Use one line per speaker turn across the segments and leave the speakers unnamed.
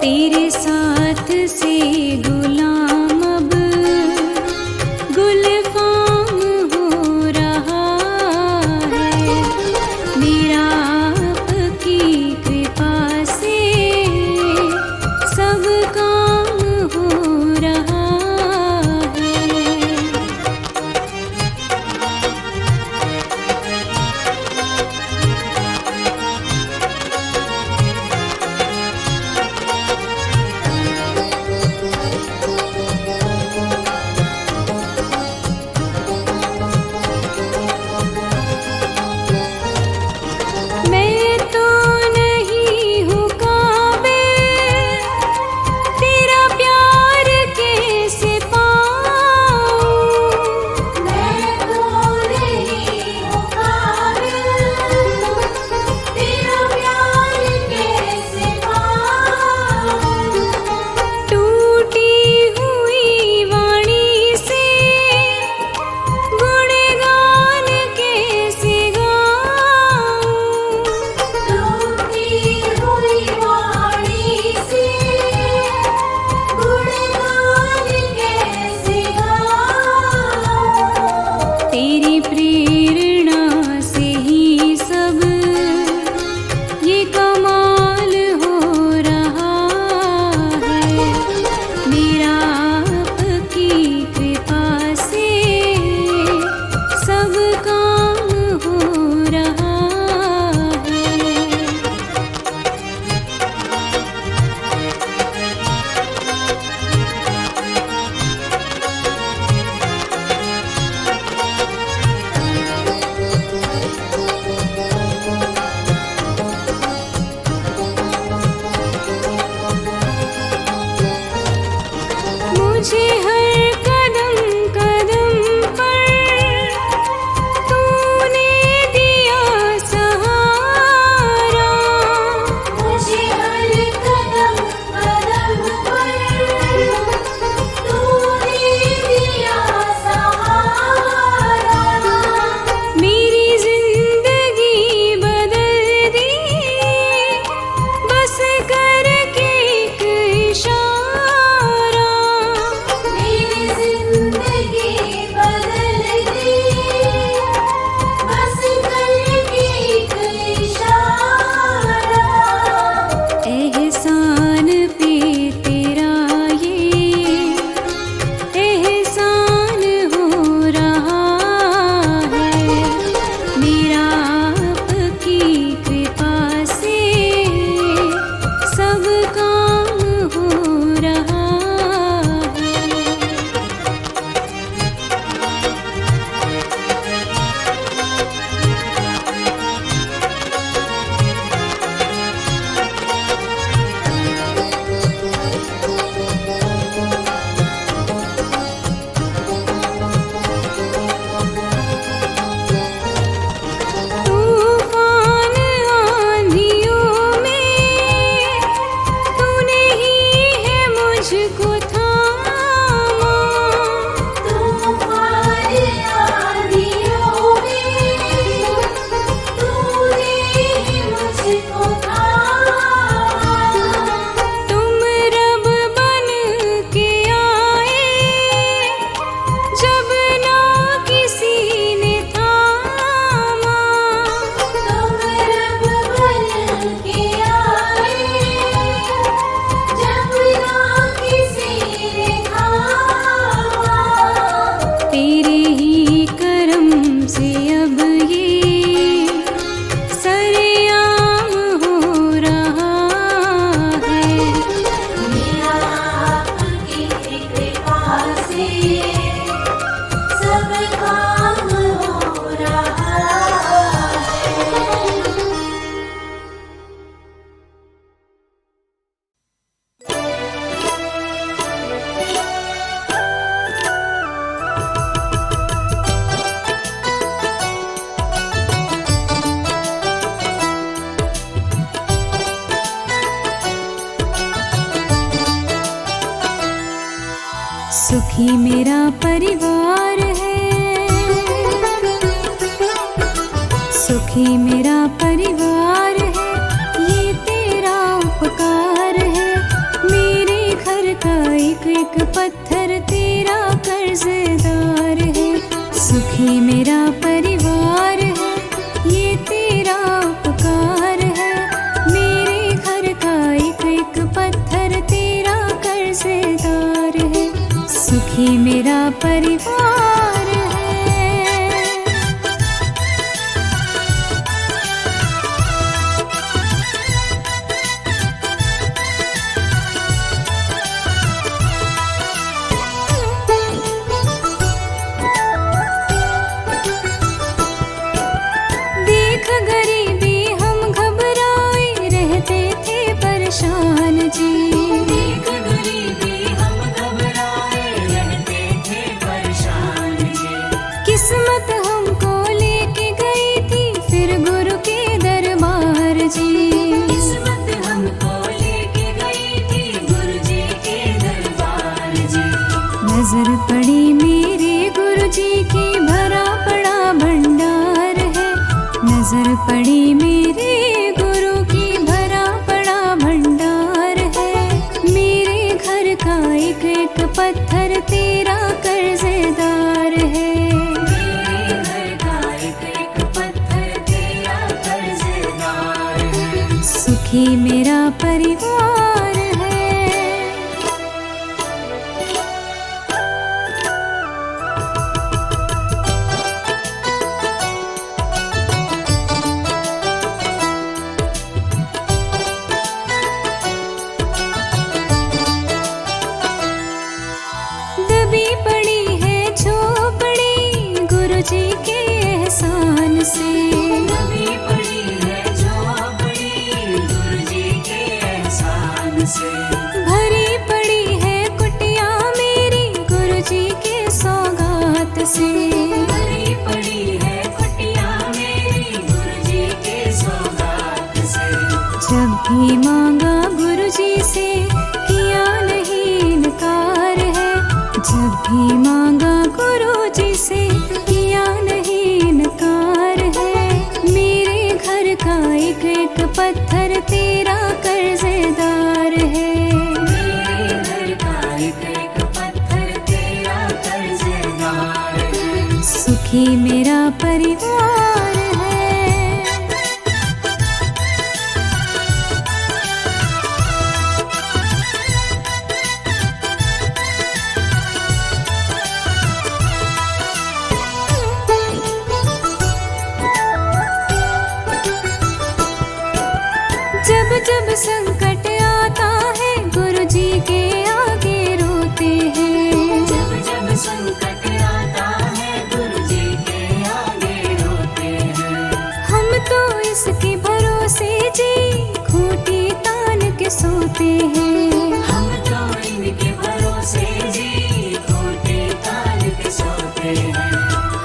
तेरे साथ से गुलाम अब गुलफाम हो रहा है। मेरा आपकी कृपा से सब काम हो रहा है। मैं तो नहीं हूँ काबिल, तेरा प्यार कैसे पाऊँ। मैं तो नहीं हूँ काबिल, तेरा प्यार कैसे पाऊँ। टूटी हुई वाणी से गुणगान कैसे गाऊँ। टूटी हुई वाणी से गुणगान कैसे गाऊँ। तेरी प्रेरणा से ही सब ये कमाल हो रहा है। मेरा आपकी कृपा से सब काम हो रहा है। मुझे हर कदम कदम पर तूने दिया सहारा। मुझे हर कदम कदम पर तूने दिया सहारा। मेरी जिंदगी बदल दी बस करके एक इशारा। मेरी जिंदगी बदल दी बस करके एक इशारा। एहसान पे तेरा ये एहसान हो रहा है। मेरा आपकी कृपा से सब काम हो रहा है। तूफान आंधियों में तूने ही है मुझको थामा। तूफान आंधियों में तूने ही मुझको थामा। तुम रब बन के आए जब ना किसी ने थामा। तुम रब बन के आए जब ना किसी ने थामा। तेरे ही करम से अब ये सरेआम हो रहा है। मेरा आपकी कृपा से सब काम हो रहा है। सुखी मेरा परिवार है, सुखी मेरा परिवार है, ये तेरा उपकार है। पत्थर तेरा कर्जदार है। सुखी मेरा परिवार है, ये तेरा उपकार है। मेरे घर का एक एक पत्थर तेरा कर्जदार है। सुखी मेरा परिवार है। देख गरीबी हम घबराए रहते थे परेशान जी।
देख गरीबी हम घबराए रहते थे परेशान जी।
किस्मत हमको लेके गई थी फिर गुरु के दरबार जी।
किस्मत हमको लेके गई थी गुरु जी के दरबार जी।
नजर पड़ी मेरे गुरु जी की भरा पड़ा भंडार है। नजर पड़ी मेरे गुरु की भरा पड़ा भंडार है। मेरे घर का एक एक पत्थर तेरा कर्जदार है।
मेरे घर का एक एक पत्थर तेरा कर्जदार है।
सुखी मेरा परिवार है। दबी पड़ी है झोपड़ी गुरु जी के एहसान से।
दबी पड़ी है झोपड़ी गुरु जी के एहसान से।
भरी पड़ी है कुटिया मेरी गुरु जी के सौगात से।
भरी पड़ी है कुटिया मेरी गुरु जी के सौगात से।
जब भी मांगा गुरु जी से किया नहीं इनकार है। जब भी मांगा गुरु जी से किया नहीं इनकार है। मेरे घर का एक एक पत्थर तेरा कर्जदार है।
मेरे घर का एक एक पत्थर तेरा कर्जदार है।
सुखी मेरा परिवार है। जब जब संकट आता है गुरु जी के आगे रोते हैं।
जब जब संकट आता है गुरु जी के आगे रोते हैं।
हम तो इसके भरोसे जी खूंटी तान के सोते हैं।
हम तो इनके भरोसे जी खूंटी तान के सोते हैं।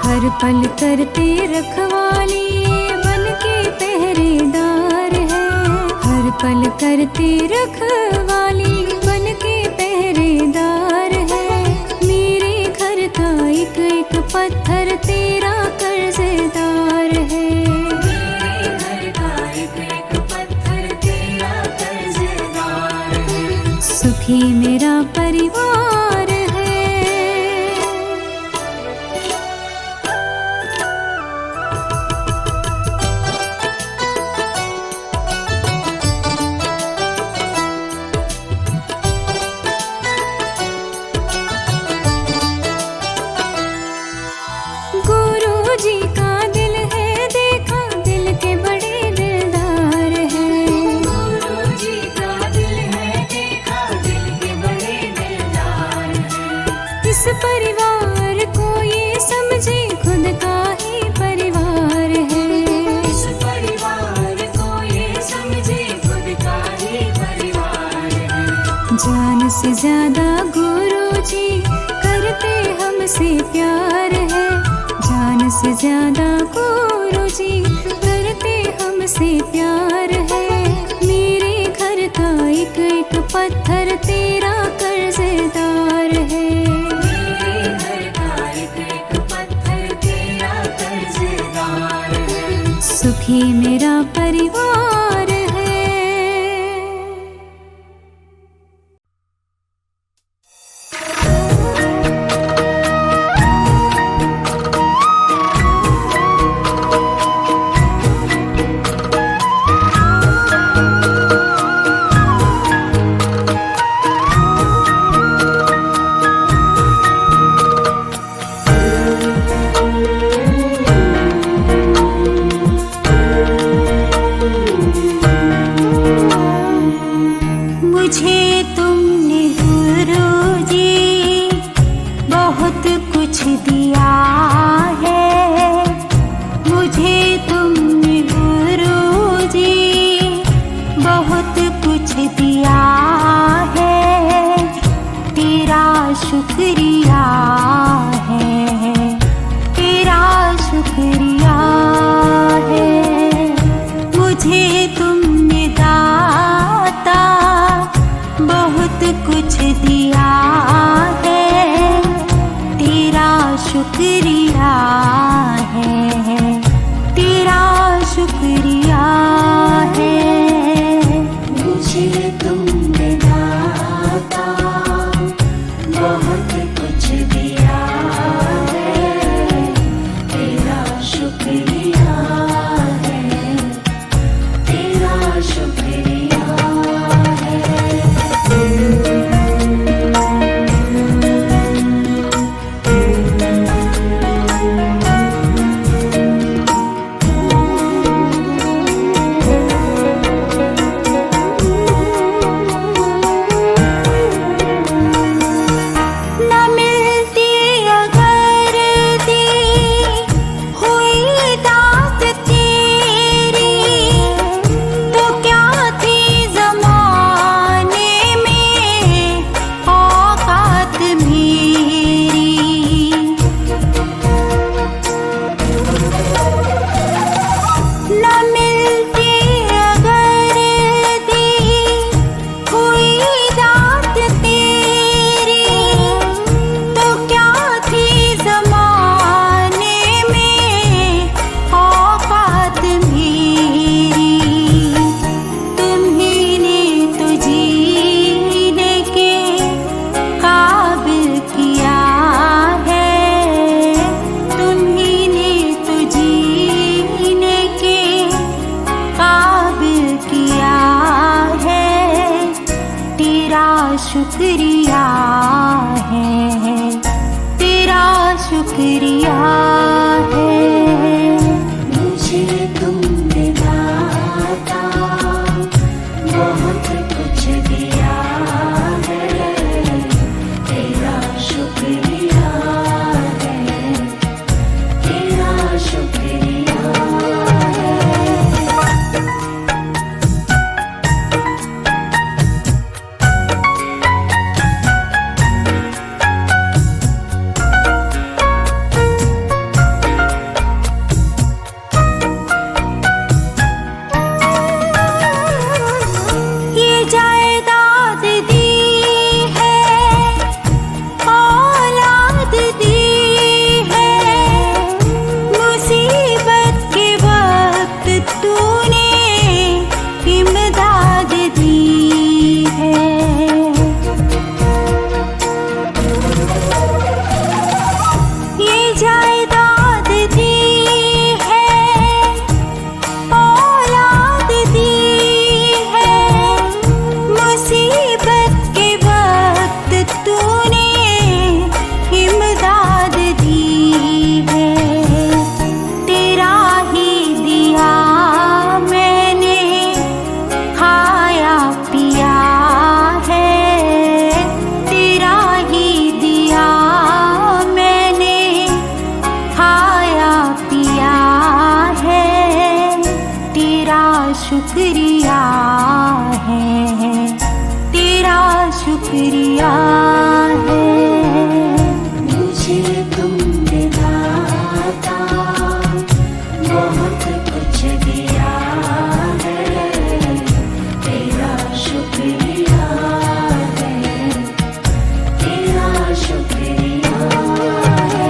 हर पल करते रखवाली बन के पहरेदार है। हर पल करते रखवाली बन के पहरेदार है। मेरे घर का एक एक पत्थर तेरा कर्जदार है।
मेरे घर का एक एक पत्थर तेरा कर्जदार है।
सुखी मेरा परिवार है। गुरु जी का दिल है देखा दिल के बड़े दिलदार हैं।
गुरु जी का दिल है देखा दिल के बड़े दिलदार हैं।
इस परिवार को ये समझे खुद का ही परिवार है।
इस परिवार को ये समझे खुद का ही परिवार है।
जान से ज्यादा गुरु जी करते हमसे प्यार है। जान से ज्यादा गुरु जी करते हमसे प्यार है। मेरे घर का एक एक पत्थर तेरा कर्जदार है।
मेरे घर का एक एक पत्थर तेरा कर्जदार है।
सुखी मेरा परिवार है। मुझे तुमने गुरुजी बहुत कुछ दिया है, मुझे तुमने गुरुजी बहुत कुछ दिया है, तेरा शुक्रिया है, तेरा शुक्रिया है। मुझे तुमने दाता बहुत कुछ दिया है, तेरा शुक्रिया है, तेरा शुक्रिया है। मुझे तुमने दाता बहुत कुछ दिया है, तेरा शुक्रिया है, तेरा शुक्रिया है। शुक्रिया है, तेरा शुक्रिया है। मुझे तुमने दाता बहुत कुछ दिया है, तेरा शुक्रिया है, तेरा शुक्रिया है। शुक्रिया है, तेरा शुक्रिया है। मुझे तुमने दाता बहुत कुछ दिया है, तेरा शुक्रिया है, तेरा शुक्रिया है।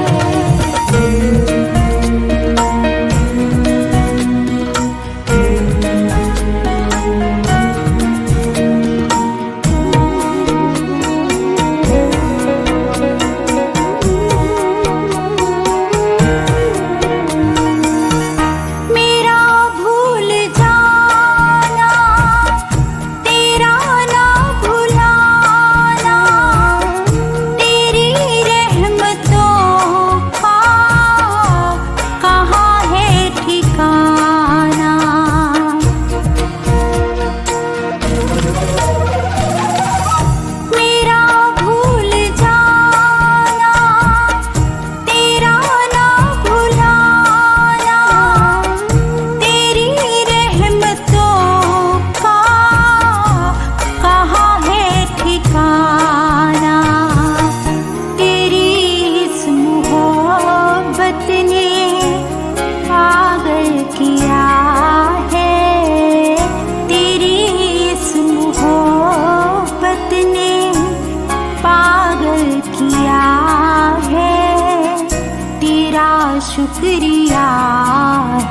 शुक्रिया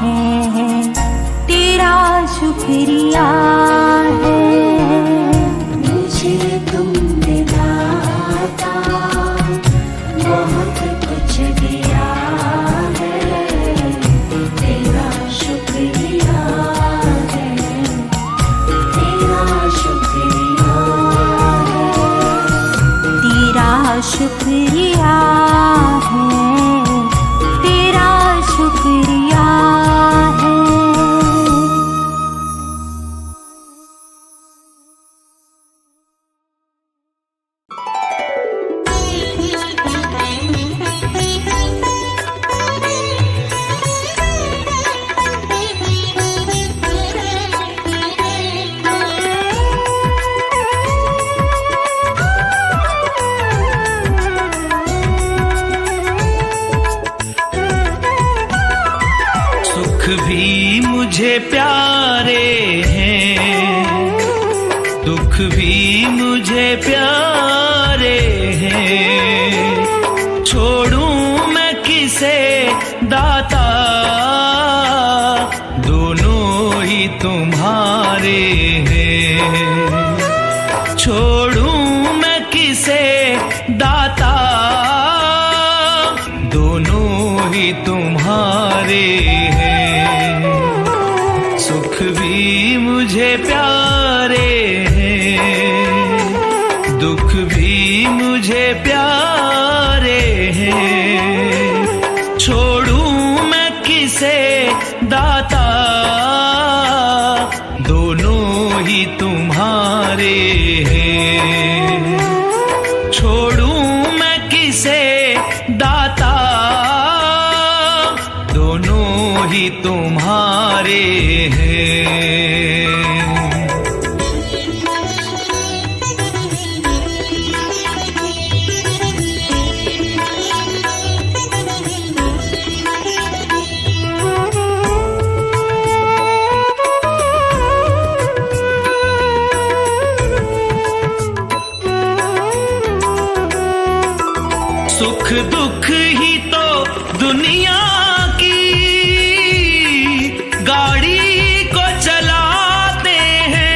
है, तेरा शुक्रिया है।
मुझे तुमने दाता बहुत कुछ दिया है, तेरा शुक्रिया है, तेरा शुक्रिया है।
तेरा शुक्रिया है, तेरा शुक्रिया है।
भी मुझे प्यारे हैं, दुख भी मुझे प्यारे हैं। छोड़ूं मैं किसे दाता, दोनों ही तुम्हारे हैं। छोड़ूं मैं किसे दाता, दोनों ही तुम्हारे हैं। सुख भी मुझे प्यारे हैं, दुख भी मुझे प्यारे हैं। छोड़ूं मैं किसे दाता, दोनों ही तुम्हारे हैं। छोड़ूं मैं किसे दाता, दोनों ही तुम्हारे हैं। सुख दुख ही तो दुनिया गाड़ी को चलाते हैं।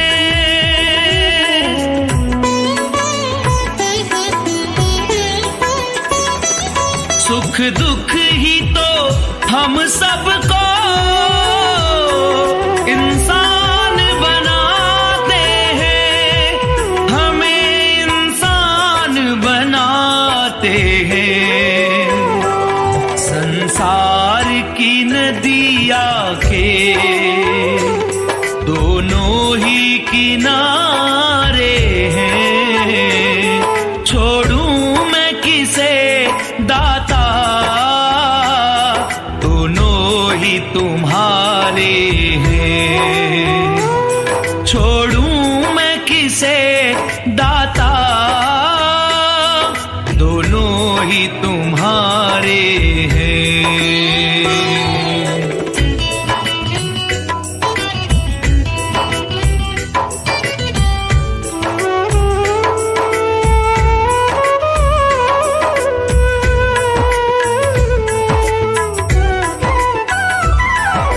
सुख दुख ही तो हम सबको इंसान बनाते हैं, हमें इंसान बनाते हैं। संसार की नदिया के दोनों ही किनारे हैं। छोड़ूं मैं किसे दाता, दोनों ही तुम्हारे हैं। छोड़ूं मैं किसे दाता, दोनों ही तुम्हारे हैं।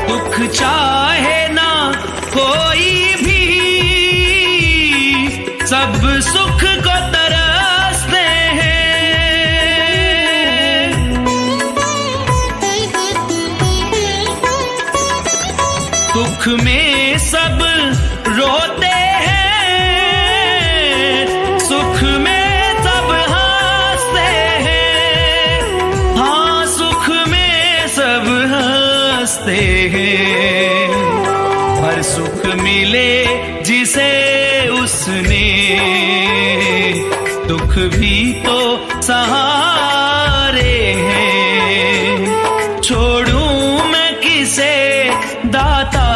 दुख चाहे ना कोई भी, सब सुख को तरसते हैं। दुख में सब रोते हैं, सुख में सब हंसते हैं। हाँ, सुख में सब हंसते हैं। हर सुख मिले जिसे उसने, दुख भी तो सहारे हैं। छोड़ूं मैं किसे दाता,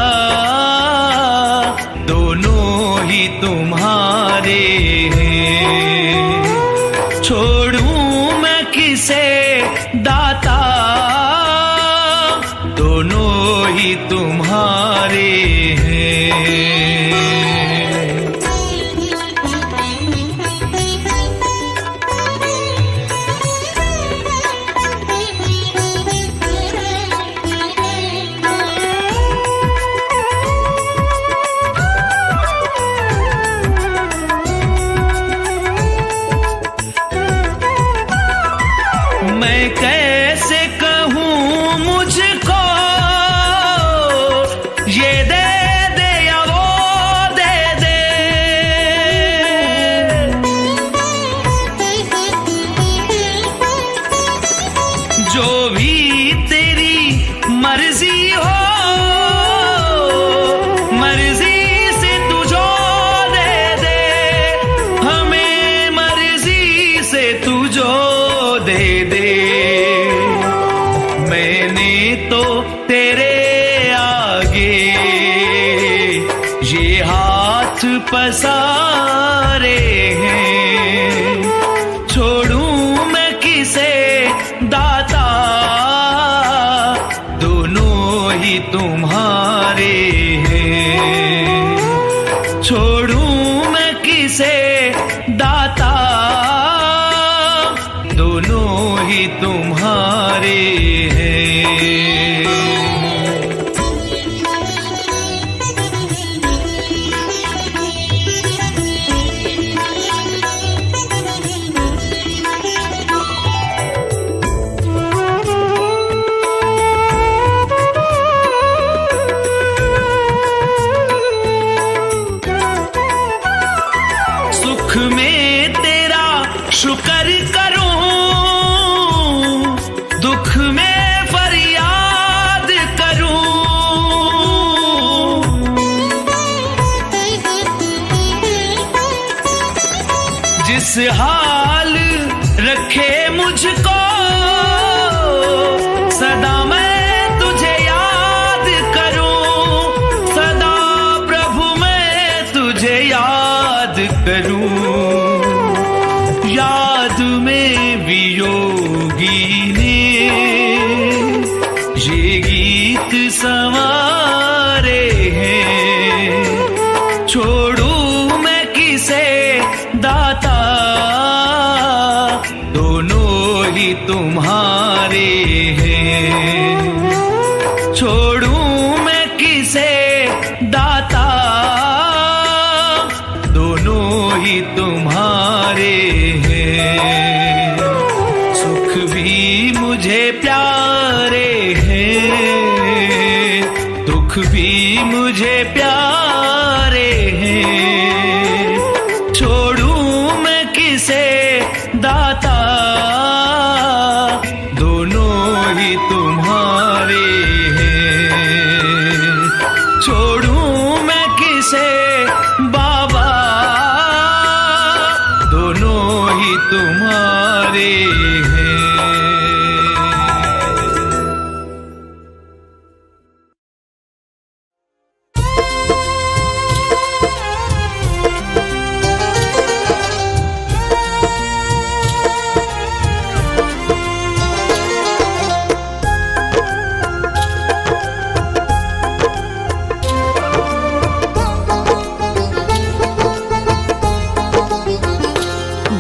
दोनों ही तुम्हारे हैं। छोड़ूं मैं किसे दाता, दोनों ही तुम्हारे हैं। ही तुम्हारे हैं। सुख में तेरा शुक्र करूं, दुख में फरियाद करूं। जिस हाल रखे मुझको सदा मैं तुझे याद करूं, सदा प्रभु मैं तुझे याद करूं। याद में वियोगी ने ये गीत संवारे हैं। छोड़ू मैं किसे दाता, दोनों ही तुम्हारे हैं। छोड़ू मैं किसे दाता, दोनों ही तुम्हारे हैं। सुख भी मुझे प्यारे हैं, दुख भी मुझे प्यारे हैं। छोड़ू मैं किसे दाता, दोनों ही तुम्हारे हैं। छोड़ू मैं किसे बाबा, दोनों ही तुम्हारे हैं।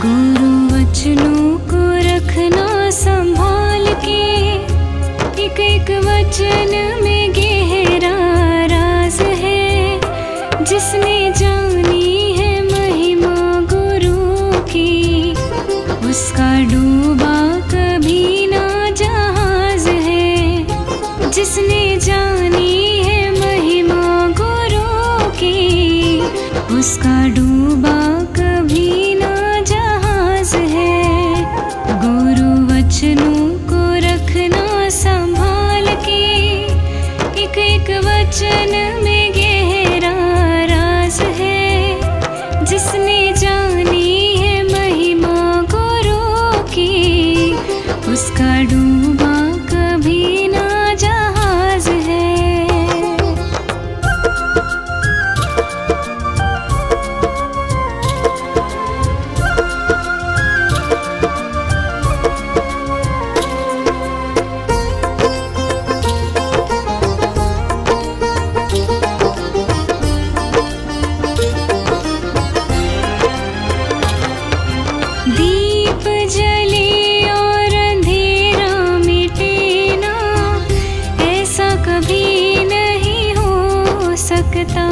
गुरु वचनों को रखना संभाल के, एक एक वचन में गहरा राज है। जिसने जानी है महिमा गुरु की, उसका डूबा कभी ना जहाज है। जिसने जानी है महिमा गुरु की, उसका डूबा कभी ना जहाज है। गुरु वचनों को रखना संभाल के, एक एक वचन में गहरा राज है। जिसने जानी है महिमा गुरु की, उसका डूबा कभी ना जहाज है। दीप जले और अंधेरा मिटे ना, ऐसा कभी नहीं हो सकता।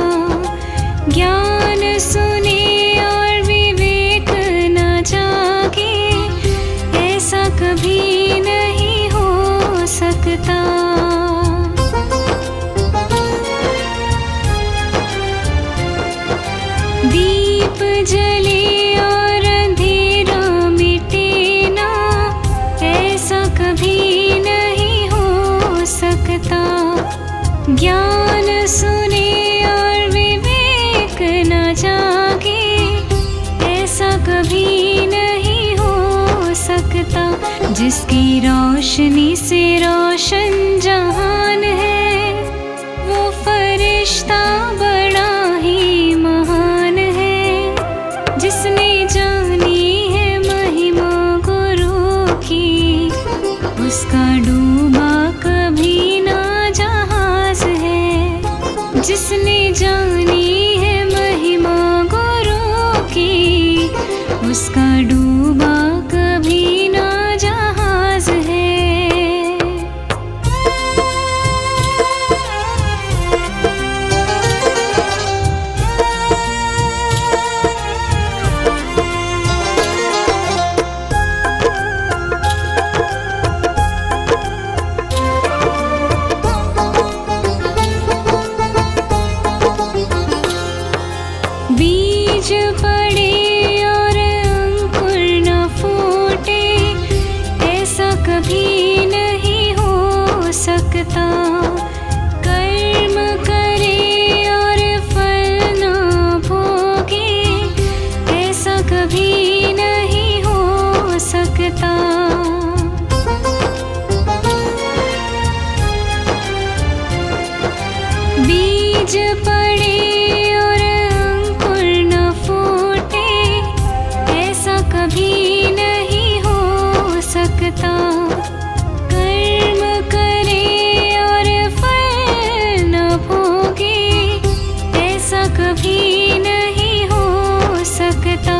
ज्ञान सुने और विवेक न जागे, ऐसा कभी नहीं हो सकता। दीप जले और अंधेरा मिटे ना, ऐसा कभी नहीं हो सकता। ज्ञान सुने और विवेक न जागे, ऐसा कभी नहीं हो सकता। जिसकी रोशनी से रोशन जहान है, वो फरिश्ता बड़ा ही महान है। जिसने जानी है महिमा गुरु की, उसका डूबा कभी ना जहाज है। जिसने जानी है महिमा गुरु की, उसका डूबा कभी ना जहाज सकता। बीज पड़े और अंकुर न फूटे, ऐसा कभी नहीं हो सकता। कर्म करे और फल न भोगे, ऐसा कभी नहीं हो सकता।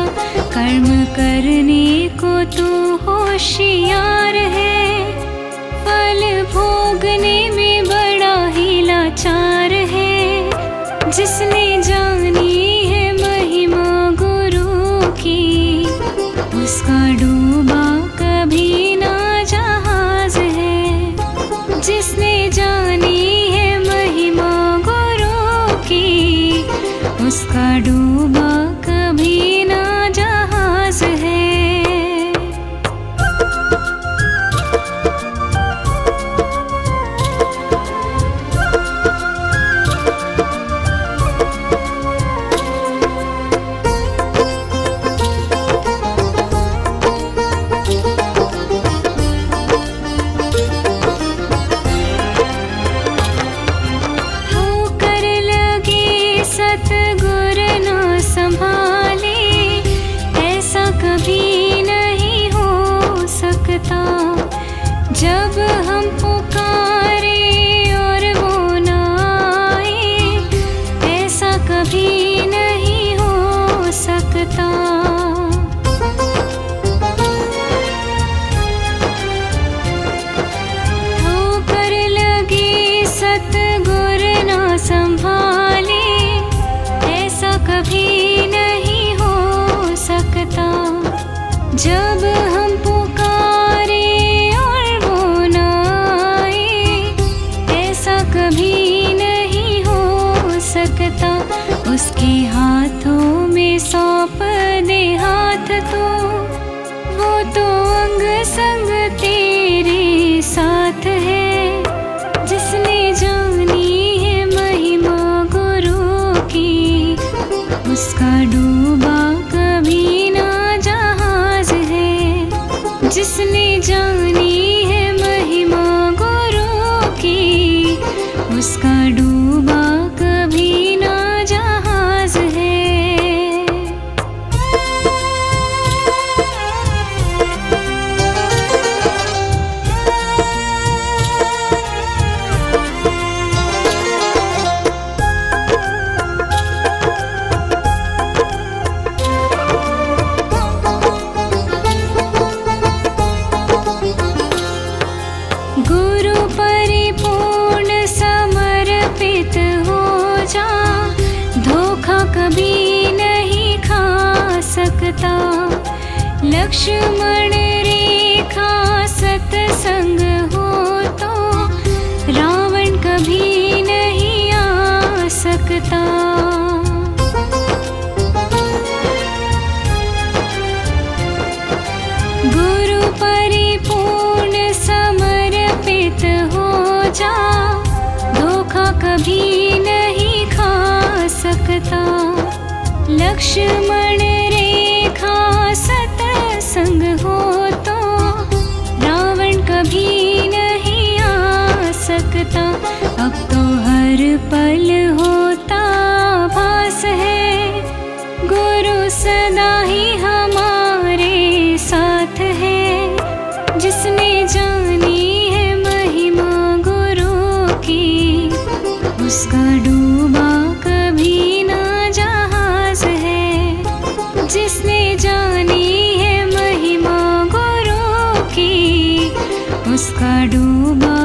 कर्म करने को तू होशियार है, फल भोगने में बड़ा ही लाचार है। जिसने जानी है महिमा गुरु की, उसका डूबा कभी ना जहाज है। जिसने जानी है महिमा गुरु की, उसका डूबा कभी ना जहाज है। सतगुर न संभाले, ऐसा कभी नहीं हो सकता। जब हम पुकारे और वो न आए, ऐसा कभी नहीं हो सकता। ठोकर लगे सतगुर न संभाले, कभी नहीं हो सकता। जब हम पुकारे और वो न आए, ऐसा कभी नहीं हो सकता। उसके हाथों में सौंप दे हाथ तो, वो तो अंग संग तेरे साथ है। जिसने जानी है महिमा गुरु की, उसका डूबा कभी ना जहाज है। जिसने जानी है महिमा गुरु की, उसका डूबा कभी ना जहाज है। गुरु परिपूर्ण समर्पित हो जा, धोखा कभी नहीं खा सकता। लक्ष्मण रेखा सत्संग हो तो, रावण कभी नहीं आ सकता। गुरु परिपूर्ण समर्पित हो जा, धोखा कभी नहीं खा सकता। लक्ष्मण रेखा सत्संग हो तो, रावण कभी नहीं आ सकता। अब तो हर पल होता भास है, गुरु सदा ही हमारे साथ है। जिसने जानी है महिमा गुरु की, उसका डूबा कभी ना जहाज है। जिसने जानी है महिमा गुरु की, उसका डूबा